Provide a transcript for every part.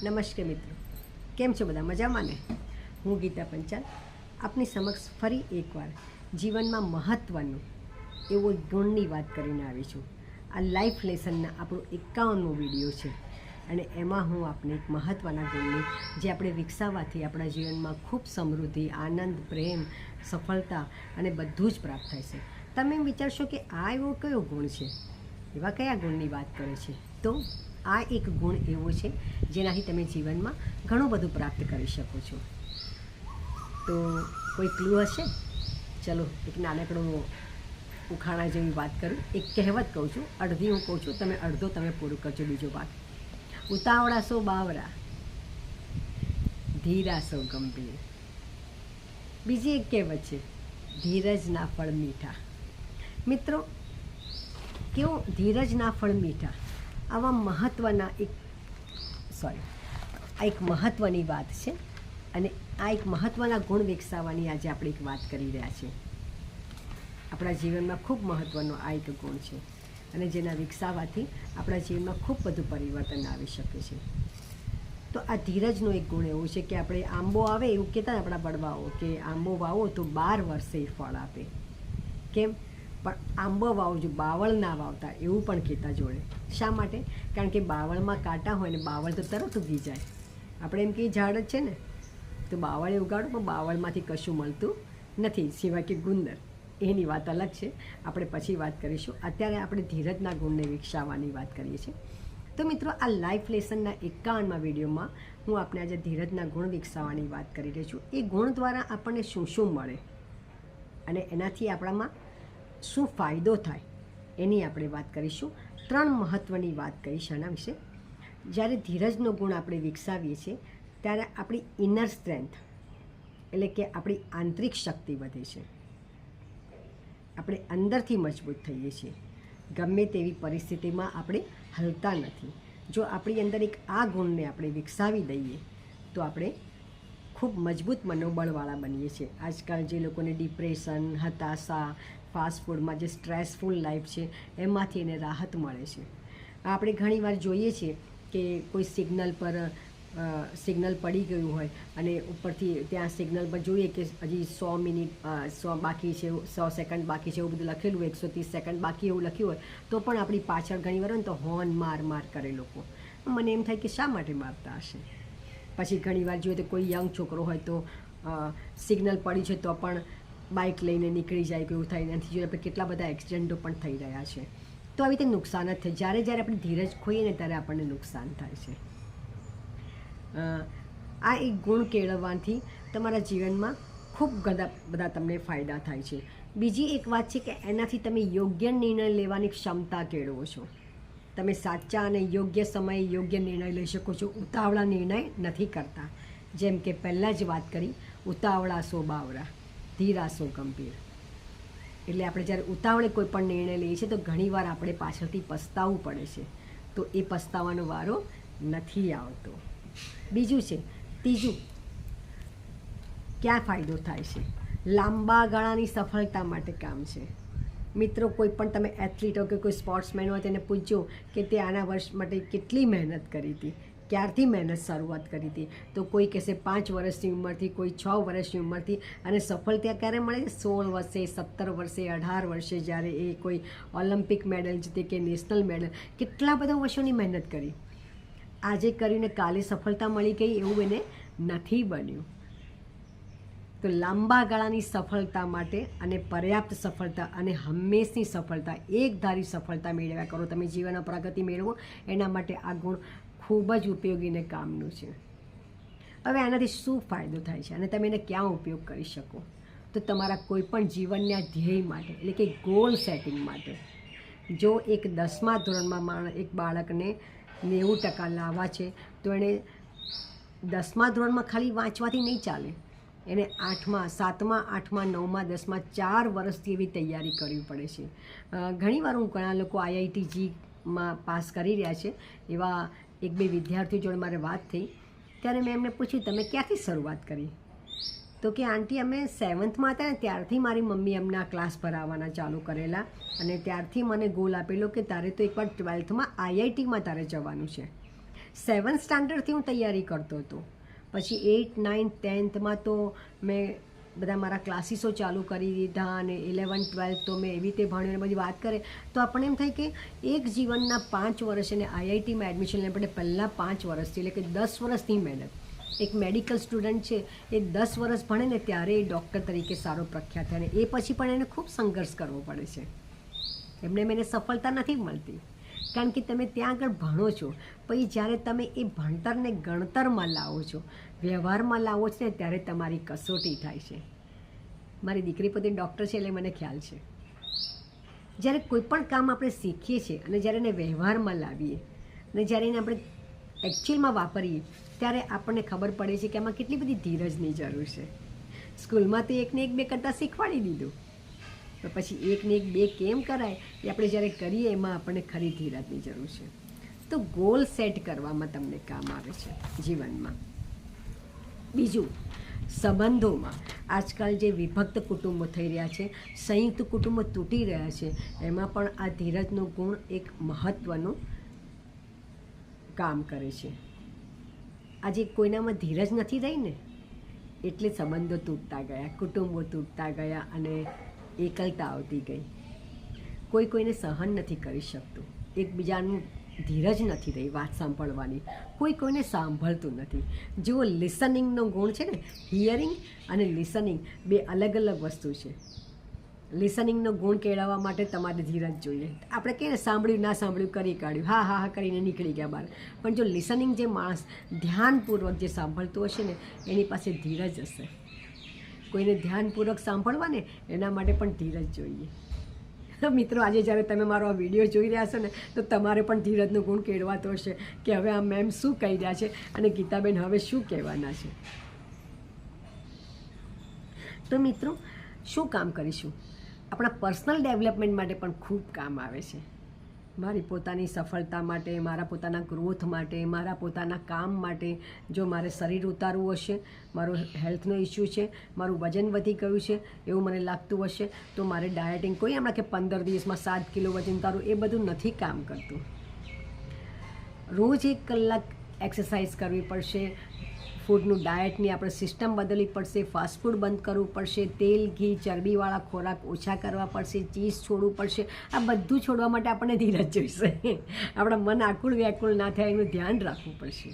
નમસ્કાર મિત્રો, કેમ છો બધા? મજામાં ને? હું ગીતા પંચાલ આપની સમક્ષ ફરી એકવાર જીવનમાં મહત્ત્વનું એવો ગુણની વાત કરીને આવી છું. આ લાઈફ લેસનના આપણો 51મો વિડીયો છે અને એમાં હું આપને એક મહત્ત્વના ગુણની જે આપણે વિકસાવવાથી આપણા જીવનમાં ખૂબ સમૃદ્ધિ, આનંદ, પ્રેમ, સફળતા અને બધું જ પ્રાપ્ત થાય છે. તમે એમ વિચારશો કે આ એવો કયો ગુણ છે, એવા કયા ગુણની વાત કરે છે? તો આ એક ગુણ એવો છે જેનાથી તમે જીવનમાં ઘણું બધું પ્રાપ્ત કરી શકો છો. તો કોઈ ક્લુ હશે? ચલો એક નાનકડો ઉખાણા જેવી વાત કરું. એક કહેવત કહું છું, અડધી હું કહું છું, તમે અડધો તમે પૂરું કરજો બીજો વાત. ઉતાવળા સો બાવરા, ધીરા સો ગંભીર. બીજી એક કહેવત છે, ધીરજના ફળ મીઠા. મિત્રો, કેવું ધીરજના ફળ મીઠા, આવા મહત્ત્વના આ એક મહત્ત્વની વાત છે અને આ એક મહત્ત્વના ગુણ વિકસાવવાની આજે આપણે એક વાત કરી રહ્યા છીએ. આપણા જીવનમાં ખૂબ મહત્ત્વનો આ એક ગુણ છે અને જેના વિકસાવવાથી આપણા જીવનમાં ખૂબ બધું પરિવર્તન આવી શકે છે. તો આ ધીરજનો એક ગુણ એવો છે કે આપણે આંબો આવે એવું કહેતા આપણા વડવાઓ કે આંબો વાવો તો 12 વર્ષે ફળ આપે. કેમ? પણ આંબો વાવો જો બાવળ ના વાવતા એવું પણ કહેતા જોડે. શા માટે? કારણ કે બાવળમાં કાંટા હોય ને બાવળ તો તરત ઉગી જાય. આપણે એમ કે ઝાડ જ છે ને, તો બાવળે ઉગાડો પણ બાવળમાંથી કશું મળતું નથી સિવાય કે ગુંદર. એની વાત અલગ છે, આપણે પછી વાત કરીશું. અત્યારે આપણે ધીરજના ગુણને વિકસાવવાની વાત કરીએ છીએ. તો મિત્રો, આ લાઈફ લેસનના 51મા વિડીયોમાં હું આપણે આજે ધીરજના ગુણ વિકસાવવાની વાત કરી રહી છું. એ ગુણ દ્વારા આપણને શું શું મળે અને એનાથી આપણામાં શું ફાયદો થાય એની આપણે વાત કરીશું. 3 મહત્ત્વની વાત કહીશ આના વિશે. જ્યારે ધીરજનો ગુણ આપણે વિકસાવીએ છીએ ત્યારે આપણી ઇનર સ્ટ્રેન્થ એટલે કે આપણી આંતરિક શક્તિ વધે છે. આપણે અંદરથી મજબૂત થઈએ છીએ. ગમે તેવી પરિસ્થિતિમાં આપણે હલતા નથી. જો આપણી અંદર એક આ ગુણને આપણે વિકસાવી દઈએ તો આપણે ખૂબ મજબૂત મનોબળવાળા બનીએ છીએ. આજકાલ જે લોકોને ડિપ્રેશન, હતાશા, ફાસ્ટફૂડમાં જે સ્ટ્રેસફુલ લાઈફ છે એમાંથી એને રાહત મળે છે. આપણે ઘણીવાર જોઈએ છીએ કે કોઈ સિગ્નલ પડી ગયું હોય અને ઉપરથી ત્યાં સિગ્નલ પર જોઈએ કે હજી 100 મિનિટ 100 બાકી છે, 100 સેકન્ડ બાકી છે, એવું બધું લખેલું હોય, 130 સેકન્ડ બાકી એવું લખ્યું હોય તો પણ આપણી પાછળ ઘણીવાર હોય ને તો હોર્ન માર કરે લોકો. મને એમ થાય કે શા માટે મારતા હશે? પછી ઘણીવાર જોઈએ તો કોઈ યંગ છોકરો હોય તો સિગ્નલ પડી છે તો પણ બાઇક લઈને નીકળી જાય કે એવું થાય. એનાથી જોઈએ આપણે કેટલા બધા એક્સિડન્ટો પણ થઈ રહ્યા છે. તો આવી રીતે નુકસાન જ થાય. જ્યારે આપણે ધીરજ ખોઈએ ને ત્યારે આપણને નુકસાન થાય છે. આ એક ગુણ કેળવવાથી તમારા જીવનમાં ખૂબ બધા તમને ફાયદા થાય છે. બીજી એક વાત છે કે એનાથી તમે યોગ્ય નિર્ણય લેવાની ક્ષમતા કેળવો છો. તમે સાચા અને યોગ્ય સમયે યોગ્ય નિર્ણય લઈ શકો છો. ઉતાવળા નિર્ણય નથી કરતા. જેમ કે પહેલાં જ વાત કરી, ઉતાવળા સો બાવરા, ધીરા સો ગંભીર. એટલે આપણે જ્યારે ઉતાવળે કોઈ પણ નિર્ણય લઈએ છીએ તો ઘણીવાર આપણે પાછળથી પસ્તાવવું પડે છે. તો એ પસ્તાવાનો વારો નથી આવતો. ત્રીજું ક્યાં ફાયદો થાય છે? લાંબા ગાળાની સફળતા માટે કામ છે. મિત્રો, કોઈ પણ તમે એથ્લીટ હો કે કોઈ સ્પોર્ટ્સમેન હોય તેને પૂછજો કે તે આના વર્ષ માટે કેટલી મહેનત કરી હતી, ક્યારથી મહેનત શરૂઆત કરી હતી, તો કોઈ કહેશે 5 વર્ષની ઉંમરથી, કોઈ 6 વર્ષની ઉંમરથી. અને સફળતા ક્યારે મળે? 16 વર્ષે, 17 વર્ષે, 18 વર્ષે, જ્યારે એ કોઈ ઓલિમ્પિક મેડલ જીતે કે નેશનલ મેડલ. કેટલા બધા વર્ષોની મહેનત કરી. આજે કરીને કાલે સફળતા મળી ગઈ એવું એને નથી બન્યું. તો લાંબા ગાળાની સફળતા માટે અને પર્યાપ્ત સફળતા અને હંમેશની સફળતા, એકધારી સફળતા મેળવ્યા કરો. તમે જીવનમાં પ્રગતિ મેળવો એના માટે આ ગુણ ખૂબ જ ઉપયોગી અને કામનું છે. હવે આનાથી શું ફાયદો થાય છે અને તમે એને ક્યાં ઉપયોગ કરી શકો? તો તમારા કોઈપણ જીવનના ધ્યેય માટે એટલે કે ગોલ સેટિંગ માટે. જો એક 10મા ધોરણમાં એક બાળકને 90% લાવવા છે તો એણે 10મા ધોરણમાં ખાલી વાંચવાથી નહીં ચાલે. એને 8મા, 7મા, 8મા, 9મા, 10મા 4 વર્ષથી એવી તૈયારી કરવી પડે છે. ઘણીવાર ઘણા લોકો IIT-JEEમાં પાસ કરી રહ્યા છે એવા 1-2 વિદ્યાર્થીઓ જોડે મારે વાત થઈ ત્યારે મેં એમને પૂછ્યું, તમે ક્યાંથી શરૂઆત કરી? તો કે આંટી, અમે 7થમાં હતા ને ત્યારથી મારી મમ્મી એમના ક્લાસ ભરાવવાના ચાલુ કરેલા અને ત્યારથી મને ગોલ આપેલો કે તારે તો એકવાર 12થમાં IITમાં તારે જવાનું છે. 7th સ્ટાન્ડર્ડથી હું તૈયારી કરતો હતો. પછી 8, 9, 10thમાં તો મેં બધા મારા ક્લાસીસો ચાલુ કરી દીધા અને 11, 12 તો મેં એવી રીતે ભણ્યું. અને બધી વાત કરે તો આપણને એમ થાય કે એક જીવનના 5 વર્ષ અને આઈઆઈટીમાં એડમિશન લેવા માટે પહેલાં 5 વર્ષથી એટલે કે 10 વર્ષની મહેનત. એક મેડિકલ સ્ટુડન્ટ છે એ 10 વર્ષ ભણે ને ત્યારે એ ડૉક્ટર તરીકે સારો પ્રખ્યાત થાય, અને એ પછી પણ એને ખૂબ સંઘર્ષ કરવો પડે છે. એને સફળતા નથી મળતી, કારણ કે તમે ત્યાં આગળ ભણો છો, પછી જ્યારે તમે એ ભણતરને ગણતરમાં લાવો છો, વ્યવહારમાં લાવો છો ને ત્યારે તમારી કસોટી થાય છે. મારી દીકરી પોતે ડૉક્ટર છે એટલે મને ખ્યાલ છે. જ્યારે કોઈ પણ કામ આપણે શીખીએ છીએ અને જ્યારે એને વ્યવહારમાં લાવીએ અને જ્યારે એને આપણે એકચ્યુઅલમાં વાપરીએ ત્યારે આપણને ખબર પડે છે કે આમાં કેટલી બધી ધીરજની જરૂર છે. સ્કૂલમાં તો 1 ને 1, 2 કરતાં શીખવાડી દીધું, તો પછી 1 ને 1, 2 કેમ કરાય એ આપણે જ્યારે કરીએ એમાં આપણને ખરી ધીરજની જરૂર છે. તો ગોલ સેટ કરવામાં તમને કામ આવે છે જીવનમાં. બીજું, સંબંધોમાં આજકાલ જે વિભક્ત કુટુંબો થઈ રહ્યા છે, સંયુક્ત કુટુંબો તૂટી રહ્યા છે, એમાં પણ આ ધીરજનો ગુણ એક મહત્ત્વનું કામ કરે છે. આજે કોઈનામાં ધીરજ નથી રહી ને એટલે સંબંધો તૂટતા ગયા, કુટુંબો તૂટતા ગયા અને એકલતા આવતી ગઈ. કોઈ કોઈને સહન નથી કરી શકતું, એકબીજાનું ધીરજ નથી રહી વાત સાંભળવાની, કોઈ કોઈને સાંભળતું નથી. જુઓ, લિસનિંગનો ગુણ છે ને, હિયરિંગ અને લિસનિંગ 2 અલગ અલગ વસ્તુ છે. લિસનિંગનો ગુણ કેળવવા માટે તમારે ધીરજ જોઈએ. આપણે કહીએ ને સાંભળ્યું ના સાંભળ્યું કરી કાઢ્યું, હા હા હા કરીને નીકળી ગયા બહાર. પણ જો લિસનિંગ જે માણસ ધ્યાનપૂર્વક જે સાંભળતું હશે ને એની પાસે ધીરજ હશે. કોઈને ધ્યાનપૂર્વક સાંભળવા ને એના માટે પણ ધીરજ જોઈએ. મિત્રો, આજે જ્યારે તમે મારો આ વિડીયો જોઈ રહ્યા છો ને તો તમારે પણ ધીરજનો ગુણ કેળવાતો હશે કે હવે આ મેમ શું કહી રહ્યા છે અને ગીતાબેન હવે શું કહેવાના છે. તો મિત્રો, શું કામ કરીશું? આપણા પર્સનલ ડેવલપમેન્ટ માટે પણ ખૂબ કામ આવે છે. મારી પોતાની સફળતા માટે, મારા પોતાના ગ્રોથ માટે, મારા પોતાના કામ માટે. જો મારે શરીર ઉતારવું હશે, મારો હેલ્થનો ઇસ્યુ છે, મારું વજન વધી ગયું છે એવું મને લાગતું હશે તો મારે ડાયટિંગ, કોઈ હમણાં કે 15 દિવસમાં 7 કિલો વજન ઉતારવું, એ બધું નથી કામ કરતું. રોજ 1 કલાક એક્સરસાઇઝ કરવી પડશે. ફૂડનું ડાયટની આપણે સિસ્ટમ બદલવી પડશે. ફાસ્ટ ફૂડ બંધ કરવું પડશે. તેલ, ઘી, ચરબીવાળા ખોરાક ઓછા કરવા પડશે. ચીઝ છોડવું પડશે. આ બધું છોડવા માટે આપણને ધીરજ જોઈશે. આપણા મન આકુળ વ્યાકુળ ના થાય એનું ધ્યાન રાખવું પડશે.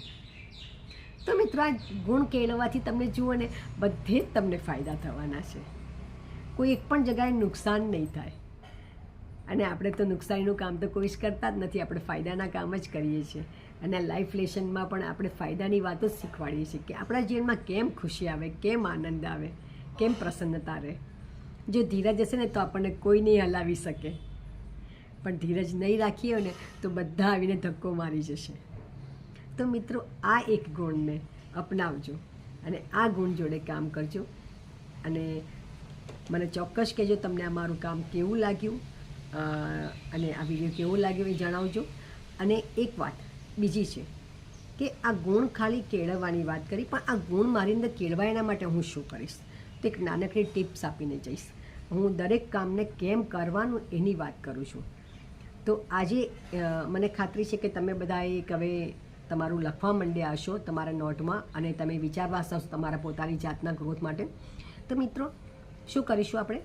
તો મિત્રો, આ ગુણ કેળવવાથી તમને જુઓ ને બધે જ તમને ફાયદા થવાના છે. કોઈ એક પણ જગ્યાએ નુકસાન નહીં થાય. અને આપણે તો નુકસાનીનું કામ તો કોઈ જ કરતા જ નથી, આપણે ફાયદાના કામ જ કરીએ છીએ. અને લાઈફ લેસનમાં પણ આપણે ફાયદાની વાતો જ શીખવાડીએ છીએ કે આપણા જીવનમાં કેમ ખુશી આવે, કેમ આનંદ આવે, કેમ પ્રસન્નતા રહે. જો ધીરજ હશે ને તો આપણને કોઈ નહીં હલાવી શકે, પણ ધીરજ નહીં રાખીએ ને તો બધા આવીને ધક્કો મારી જશે. તો મિત્રો, આ એક ગુણને અપનાવજો અને આ ગુણ જોડે કામ કરજો. અને મને ચોક્કસ કહેજો તમને આ મારું કામ કેવું લાગ્યું અને આ વિડીયો કેવો લાગ્યો એ જણાવજો. અને એક વાત બીજી છે કે આ ગુણ ખાલી કેળવવાની વાત કરી, પણ આ ગુણ મારી અંદર કેળવાય એના માટે હું શું કરીશ તો એક નાનકડી ટિપ્સ આપીને જઈશ. હું દરેક કામને કેમ કરવાનું એની વાત કરું છું. તો આજે મને ખાતરી છે કે તમે બધા એક હવે તમારું લખવા માંડ્યા હશો તમારા નોટમાં અને તમે વિચારવા હશો તમારા પોતાની જાતના ગ્રોથ માટે. તો મિત્રો, શું કરીશું આપણે?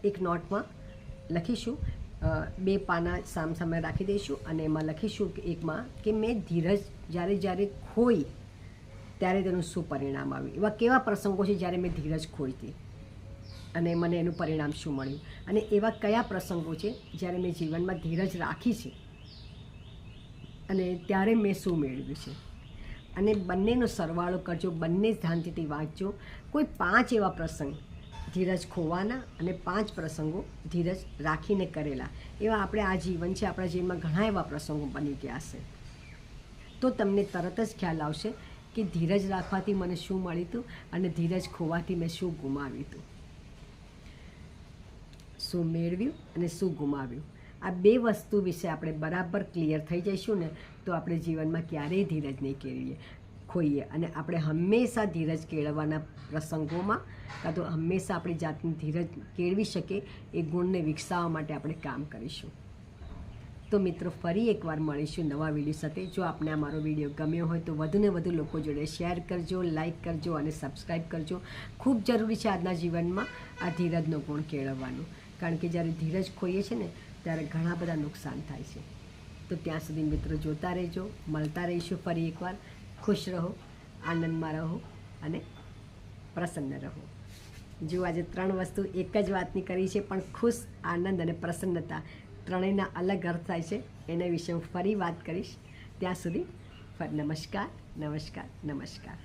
એક નોટમાં લખીશું, 2 પાના સામસામે રાખી દઈશું અને એમાં લખીશું કે એકમાં કે મેં ધીરજ જ્યારે ખોઈ ત્યારે તેનું શું પરિણામ આવ્યું. એવા કેવા પ્રસંગો છે જ્યારે મેં ધીરજ ખોઈ હતી અને મને એનું પરિણામ શું મળ્યું, અને એવા કયા પ્રસંગો છે જ્યારે મેં જીવનમાં ધીરજ રાખી છે અને ત્યારે મેં શું મેળવ્યું છે. અને બંનેનો સરવાળો કરજો, બંને ધ્યાનથી વાંચજો. કોઈ 5 એવા પ્રસંગ ધીરજ ખોવાના અને 5 પ્રસંગો ધીરજ રાખીને કરેલા, એવા આપણે આ જીવન છે, આપણા જીવનમાં ઘણા એવા પ્રસંગો બની ગયા હશે. તો તમને તરત જ ખ્યાલ આવશે કે ધીરજ રાખવાથી મને શું મળ્યું હતું અને ધીરજ ખોવાથી મેં શું ગુમાવ્યું હતું, શું મેળવ્યું અને શું ગુમાવ્યું. આ 2 વસ્તુ વિશે આપણે બરાબર ક્લિયર થઈ જઈશું ને તો આપણે જીવનમાં ક્યારેય ધીરજ નહીં ખોઈએ અને આપણે હંમેશા ધીરજ કેળવવાના પ્રસંગોમાં કાં તો હંમેશા આપણી જાતની ધીરજ કેળવી શકે એ ગુણને વિકસાવવા માટે આપણે કામ કરીશું. તો મિત્રો ફરી એકવાર મળીશું નવા વિડીયો સાથે. જો આપને આ મારો વિડીયો ગમ્યો હોય તો વધુને વધુ લોકો જોડે શેર કરજો, લાઈક કરજો અને સબસ્ક્રાઈબ કરજો. ખૂબ જરૂરી છે આજના જીવનમાં આ ધીરજનો ગુણ કેળવવાનું, કારણ કે જ્યારે ધીરજ ખોઈએ છે ને ત્યારે ઘણા બધા નુકસાન થાય છે. તો ત્યાં સુધી મિત્રો જોતા રહેજો, મળતા રહીશું ફરી એકવાર. ખુશ રહો, આનંદમાં રહો અને પ્રસન્ન રહો. જો આજે 3 વસ્તુ એક જ વાતની કરી છે, પણ ખુશ, આનંદ અને પ્રસન્નતા ત્રણેયના અલગ અર્થ થાય છે. એના વિશે હું ફરી વાત કરીશ. ત્યાં સુધી નમસ્કાર, નમસ્કાર, નમસ્કાર.